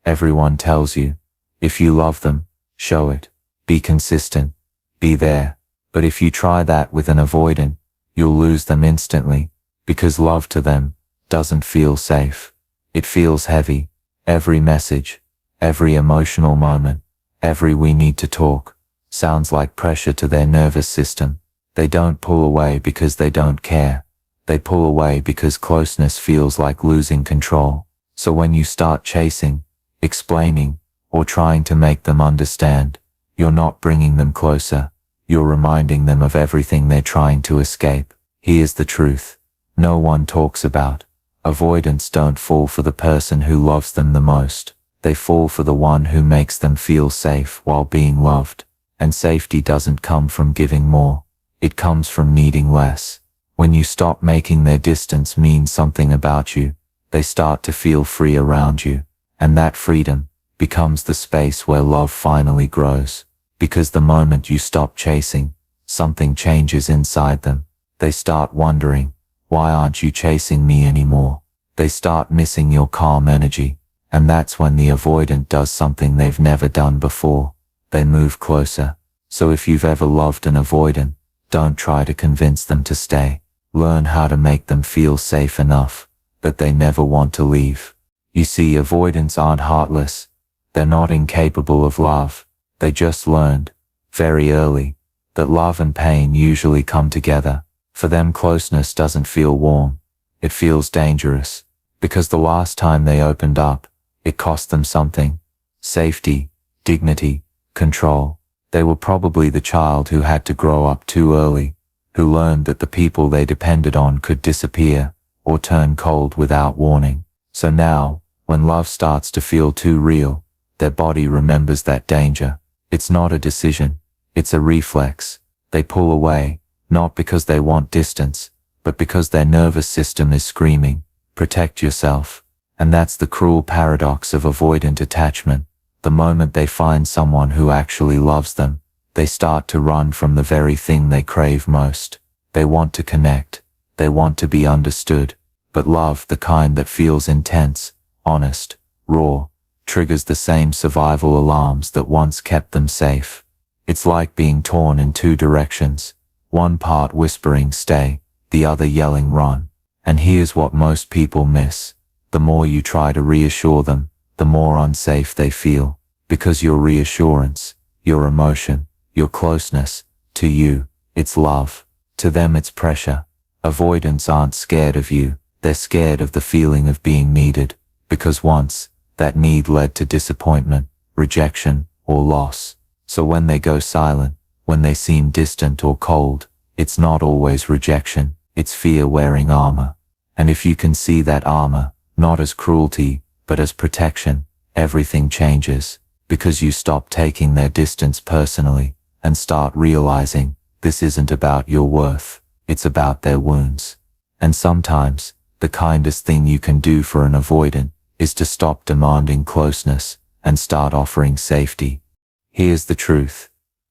Everyone tells you, if you love them, show it. Be consistent. Be there. But if you try that with an avoidant, you'll lose them instantly, because love to them doesn't feel safe. It feels heavy. Every message, every emotional moment, every "we need to talk" sounds like pressure to their nervous system. They don't pull away because they don't care. They pull away because closeness feels like losing control. So when you start chasing, explaining, or trying to make them understand, you're not bringing them closer. You're reminding them of everything they're trying to escape. Here's the truth no one talks about. Avoidants don't fall for the person who loves them the most. They fall for the one who makes them feel safe while being loved. And safety doesn't come from giving more. It comes from needing less. When you stop making their distance mean something about you, they start to feel free around you. And that freedom becomes the space where love finally grows. Because the moment you stop chasing, something changes inside them. They start wondering, why aren't you chasing me anymore? They start missing your calm energy. And that's when the avoidant does something they've never done before. They move closer. So if you've ever loved an avoidant, don't try to convince them to stay. Learn how to make them feel safe enough that they never want to leave. You see, avoidants aren't heartless. They're not incapable of love. They just learned, very early, that love and pain usually come together. For them, closeness doesn't feel warm. It feels dangerous. Because the last time they opened up, it cost them something. Safety, dignity, control. They were probably the child who had to grow up too early, who learned that the people they depended on could disappear or turn cold without warning. So now, when love starts to feel too real, their body remembers that danger. It's not a decision, it's a reflex. They pull away, not because they want distance, but because their nervous system is screaming, protect yourself. And that's the cruel paradox of avoidant attachment. The moment they find someone who actually loves them, they start to run from the very thing they crave most. They want to connect. They want to be understood. But love, the kind that feels intense, honest, raw, triggers the same survival alarms that once kept them safe. It's like being torn in two directions. One part whispering stay, the other yelling run. And here's what most people miss. The more you try to reassure them, the more unsafe they feel. Because your reassurance, your emotion, your closeness, to you, it's love. To them it's pressure. Avoidants aren't scared of you. They're scared of the feeling of being needed. Because once, that need led to disappointment, rejection, or loss. So when they go silent, when they seem distant or cold, it's not always rejection, it's fear wearing armor. And if you can see that armor, not as cruelty, but as protection, everything changes. Because you stop taking their distance personally, and start realizing, this isn't about your worth, it's about their wounds. And sometimes, the kindest thing you can do for an avoidant, is to stop demanding closeness, and start offering safety. Here's the truth.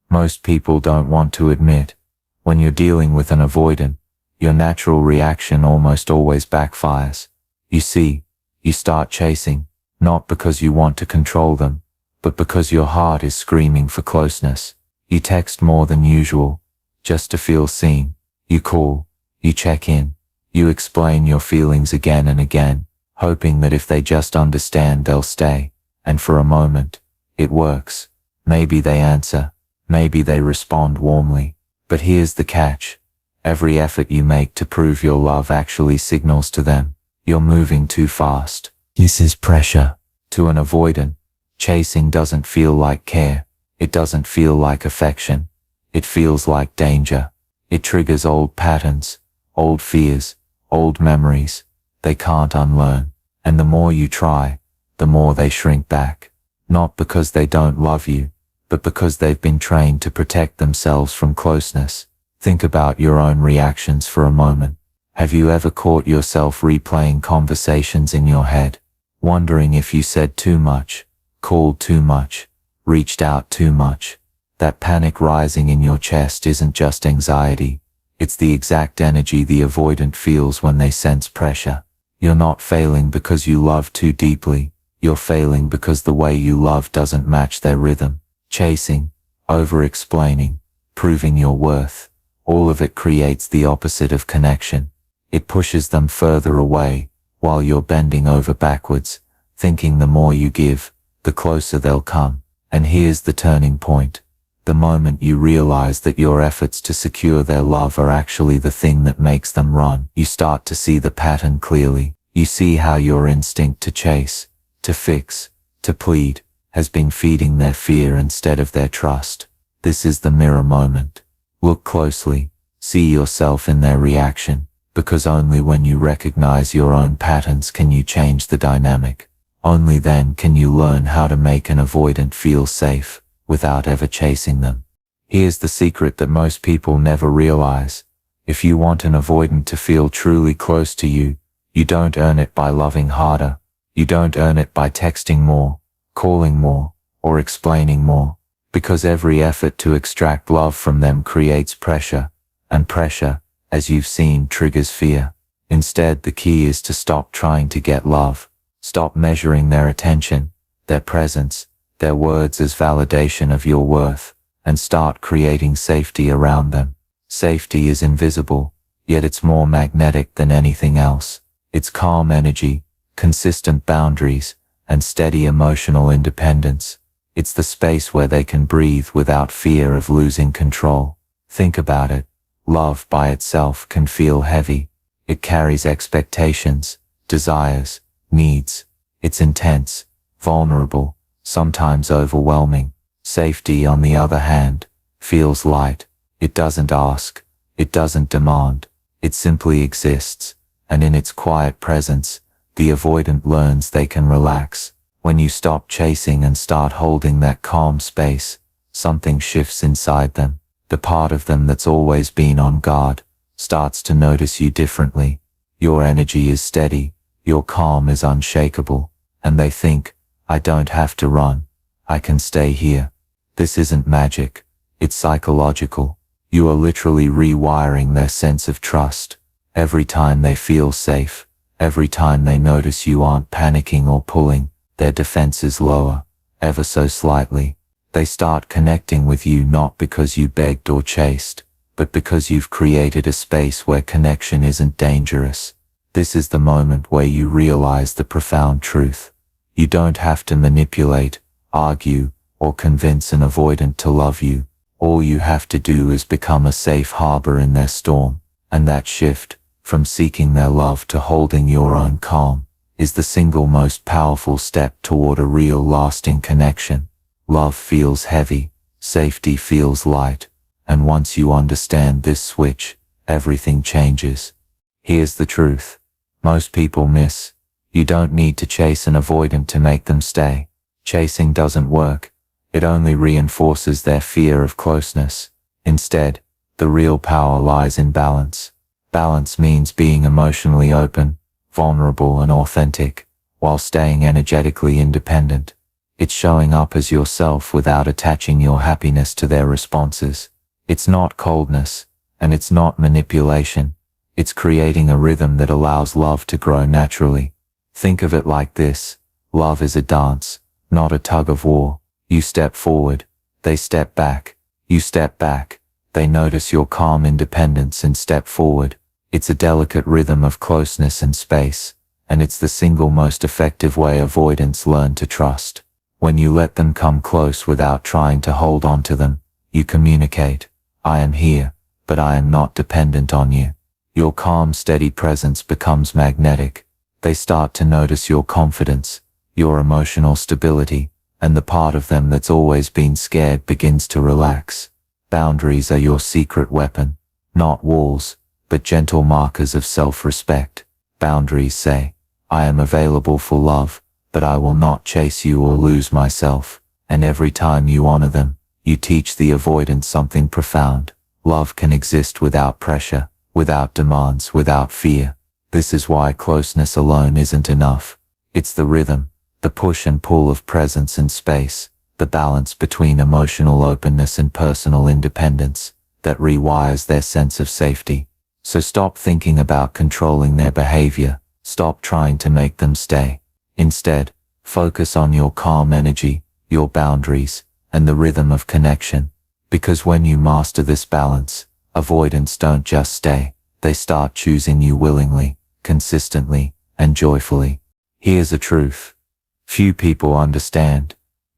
Most people don't want to admit, when you're dealing with an avoidant, your natural reaction almost always backfires. You see, you start chasing, not because you want to control them, but because your heart is screaming for closeness. You text more than usual, just to feel seen. You call, you check in, you explain your feelings again and again, hoping that if they just understand they'll stay. And for a moment, it works. Maybe they answer, maybe they respond warmly. But here's the catch. Every effort you make to prove your love actually signals to them, you're moving too fast. This is pressure. To an avoidant, chasing doesn't feel like care. It doesn't feel like affection. It feels like danger. It triggers old patterns, old fears, old memories they can't unlearn. And the more you try, the more they shrink back. Not because they don't love you, but because they've been trained to protect themselves from closeness. Think about your own reactions for a moment. Have you ever caught yourself replaying conversations in your head, wondering if you said too much, called too much, reached out too much? That panic rising in your chest isn't just anxiety. It's the exact energy the avoidant feels when they sense pressure. You're not failing because you love too deeply. you're failing because the way you love doesn't match their rhythm. Chasing, over-explaining, proving your worth, all of it creates the opposite of connection. It pushes them further away, while you're bending over backwards, thinking the more you give, the closer they'll come. And here's the turning point. The moment you realize that your efforts to secure their love are actually the thing that makes them run, you start to see the pattern clearly. You see how your instinct to chase, to fix, to plead, has been feeding their fear instead of their trust. This is the mirror moment. Look closely, see yourself in their reaction, because only when you recognize your own patterns can you change the dynamic. Only then can you learn how to make an avoidant feel safe, without ever chasing them. Here's the secret that most people never realize. If you want an avoidant to feel truly close to you, you don't earn it by loving harder. You don't earn it by texting more, calling more, or explaining more, because every effort to extract love from them creates pressure, and pressure, as you've seen, triggers fear. Instead, the key is to stop trying to get love. Stop measuring their attention, their presence, their words as validation of your worth, and start creating safety around them. Safety is invisible, yet it's more magnetic than anything else. It's calm energy, consistent boundaries, and steady emotional independence. It's the space where they can breathe without fear of losing control. Think about it. Love by itself can feel heavy. It carries expectations, desires, needs. It's intense, vulnerable, sometimes overwhelming. Safety, on the other hand, feels light. It doesn't ask, it doesn't demand, it simply exists, and in its quiet presence, the avoidant learns they can relax. When you stop chasing and start holding that calm space, something shifts inside them. The part of them that's always been on guard starts to notice you differently. Your energy is steady, your calm is unshakable, and they think, I don't have to run, I can stay here. This isn't magic, it's psychological. You are literally rewiring their sense of trust. Every time they feel safe, every time they notice you aren't panicking or pulling, their defenses lower, ever so slightly. They start connecting with you not because you begged or chased, but because you've created a space where connection isn't dangerous. This is the moment where you realize the profound truth. You don't have to manipulate, argue, or convince an avoidant to love you. All you have to do is become a safe harbor in their storm, and that shift, from seeking their love to holding your own calm, is the single most powerful step toward a real lasting connection. Love feels heavy, safety feels light, and once you understand this switch, everything changes. Here's the truth. Most people miss. You don't need to chase an avoidant to make them stay. Chasing doesn't work. It only reinforces their fear of closeness. Instead, the real power lies in balance. Balance means being emotionally open, vulnerable and authentic, while staying energetically independent. It's showing up as yourself without attaching your happiness to their responses. It's not coldness, and it's not manipulation. It's creating a rhythm that allows love to grow naturally. Think of it like this. Love is a dance, not a tug of war. You step forward, they step back. You step back, they notice your calm independence and step forward. It's a delicate rhythm of closeness and space, and it's the single most effective way avoidants learn to trust. When you let them come close without trying to hold on to them, you communicate, I am here, but I am not dependent on you. Your calm, steady presence becomes magnetic. They start to notice your confidence, your emotional stability, and the part of them that's always been scared begins to relax. Boundaries are your secret weapon, not walls, but gentle markers of self-respect. Boundaries say, I am available for love, but I will not chase you or lose myself. And every time you honor them, you teach the avoidant something profound. Love can exist without pressure, without demands, without fear. This is why closeness alone isn't enough. It's the rhythm, the push and pull of presence and space, the balance between emotional openness and personal independence, that rewires their sense of safety. So stop thinking about controlling their behavior, stop trying to make them stay. Instead, Focus on your calm energy, your boundaries, and the rhythm of connection. Because when you master this balance, avoidants don't just stay, they start choosing you willingly, consistently, and joyfully. Here's a truth. Few people understand.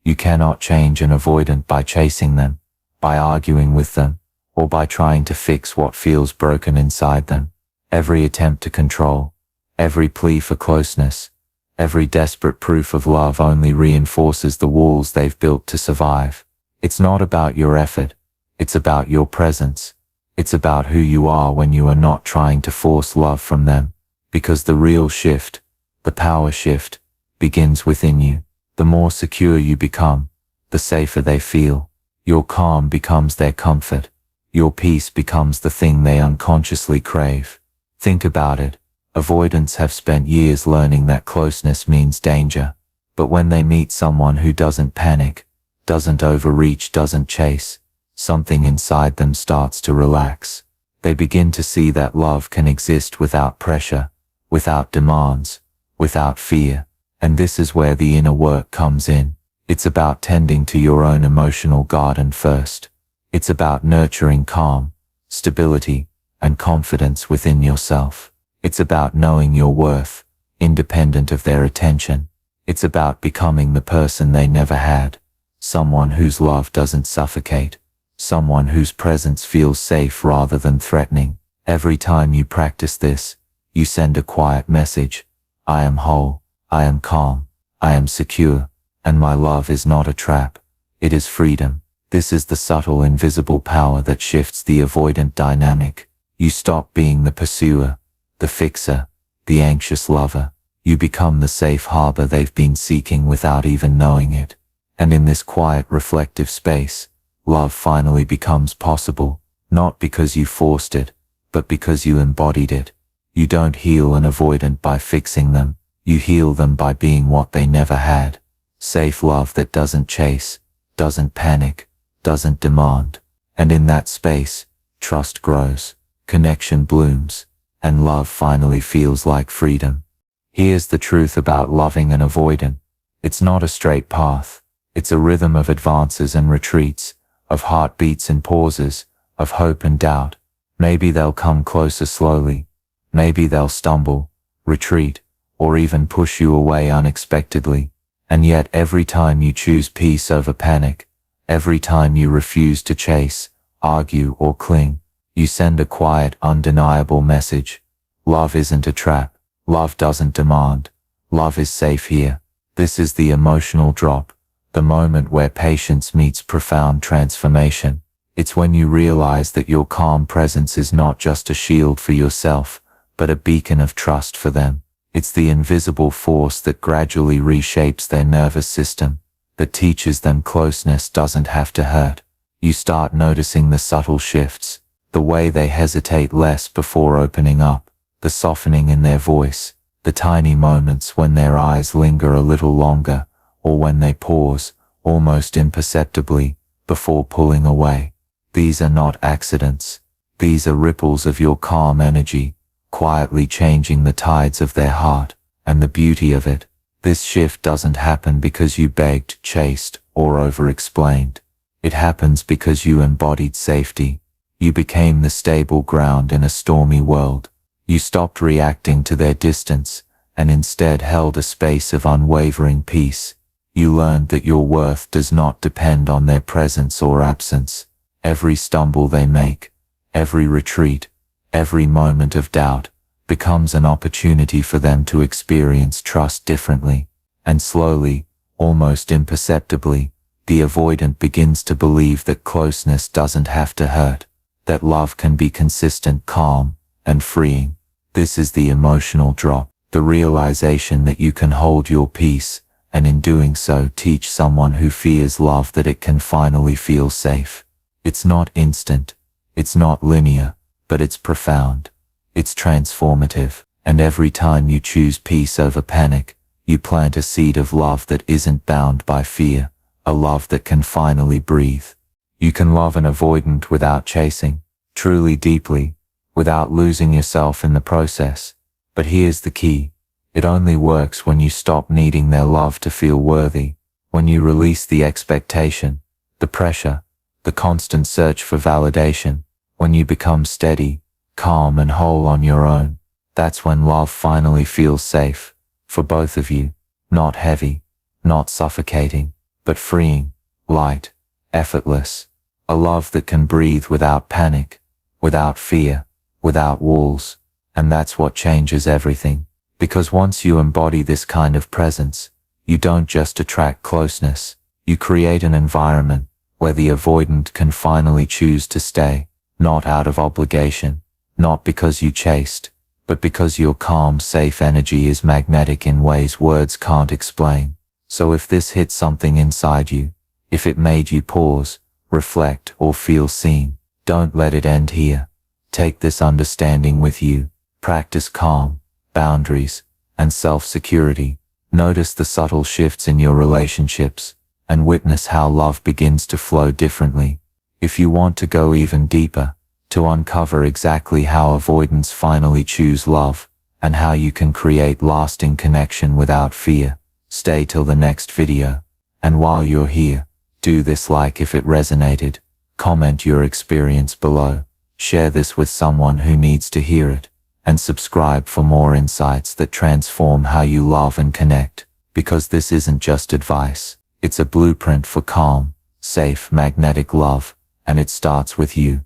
You cannot change an avoidant by chasing them, by arguing with them, or by trying to fix what feels broken inside them. Every attempt to control, every plea for closeness, every desperate proof of love only reinforces the walls they've built to survive. It's not about your effort, it's about your presence. It's about who you are when you are not trying to force love from them. Because the real shift, the power shift, begins within you. The more secure you become, the safer they feel. Your calm becomes their comfort. Your peace becomes the thing they unconsciously crave. Think about it. Avoidants have spent years learning that closeness means danger. But when they meet someone who doesn't panic, doesn't overreach, doesn't chase, something inside them starts to relax. They begin to see that love can exist without pressure, without demands, without fear. And this is where the inner work comes in. It's about tending to your own emotional garden first. It's about nurturing calm, stability, and confidence within yourself. It's about knowing your worth, independent of their attention. It's about becoming the person they never had. Someone whose love doesn't suffocate. Someone whose presence feels safe rather than threatening. Every time you practice this, you send a quiet message. I am whole, I am calm, I am secure, and my love is not a trap. It is freedom. This is the subtle, invisible power that shifts the avoidant dynamic. You stop being the pursuer, the fixer, the anxious lover. You become the safe harbor they've been seeking without even knowing it. And in this quiet, reflective space, love finally becomes possible, not because you forced it, but because you embodied it. You don't heal an avoidant by fixing them. You heal them by being what they never had. Safe love that doesn't chase, doesn't panic, doesn't demand. And in that space, trust grows, connection blooms, and love finally feels like freedom. Here's the truth about loving an avoidant. It's not a straight path. It's a rhythm of advances and retreats, of heartbeats and pauses, of hope and doubt. Maybe they'll come closer slowly. Maybe they'll stumble, retreat, or even push you away unexpectedly. And yet every time you choose peace over panic, every time you refuse to chase, argue, or cling, you send a quiet, undeniable message. Love isn't a trap. Love doesn't demand. Love is safe here. This is the emotional drop, the moment where patience meets profound transformation. It's when you realize that your calm presence is not just a shield for yourself, but a beacon of trust for them. It's the invisible force that gradually reshapes their nervous system, that teaches them closeness doesn't have to hurt. You start noticing the subtle shifts, the way they hesitate less before opening up, the softening in their voice, the tiny moments when their eyes linger a little longer, or when they pause, almost imperceptibly, before pulling away. These are not accidents. These are ripples of your calm energy, quietly changing the tides of their heart. And the beauty of it, this shift doesn't happen because you begged, chased, or over-explained. It happens because you embodied safety. You became the stable ground in a stormy world. You stopped reacting to their distance, and instead held a space of unwavering peace. You learned that your worth does not depend on their presence or absence. Every stumble they make, every retreat, every moment of doubt, becomes an opportunity for them to experience trust differently. And slowly, almost imperceptibly, the avoidant begins to believe that closeness doesn't have to hurt, that love can be consistent, calm, and freeing. This is the emotional drop, the realization that you can hold your peace, and in doing so teach someone who fears love that it can finally feel safe. It's not instant, it's not linear, but it's profound. It's transformative, and every time you choose peace over panic, you plant a seed of love that isn't bound by fear, a love that can finally breathe. You can love an avoidant without chasing, truly deeply, without losing yourself in the process. But here's the key. It only works when you stop needing their love to feel worthy, when you release the expectation, the pressure, the constant search for validation, when you become steady, calm and whole on your own. That's when love finally feels safe, for both of you, not heavy, not suffocating, but freeing, light, effortless. A love that can breathe without panic, without fear, without walls. And that's what changes everything. Because once you embody this kind of presence, you don't just attract closeness, you create an environment where the avoidant can finally choose to stay, not out of obligation, not because you chased, but because your calm, safe energy is magnetic in ways words can't explain. So if this hit something inside you, if it made you pause, reflect, or feel seen, don't let it end here. Take this understanding with you. Practice calm, boundaries, and self-security. Notice the subtle shifts in your relationships, and witness how love begins to flow differently. If you want to go even deeper, to uncover exactly how avoidants finally choose love, and how you can create lasting connection without fear, stay till the next video. And while you're here, do this like if it resonated, comment your experience below, share this with someone who needs to hear it, and subscribe for more insights that transform how you love and connect, because this isn't just advice, it's a blueprint for calm, safe, magnetic love, and it starts with you.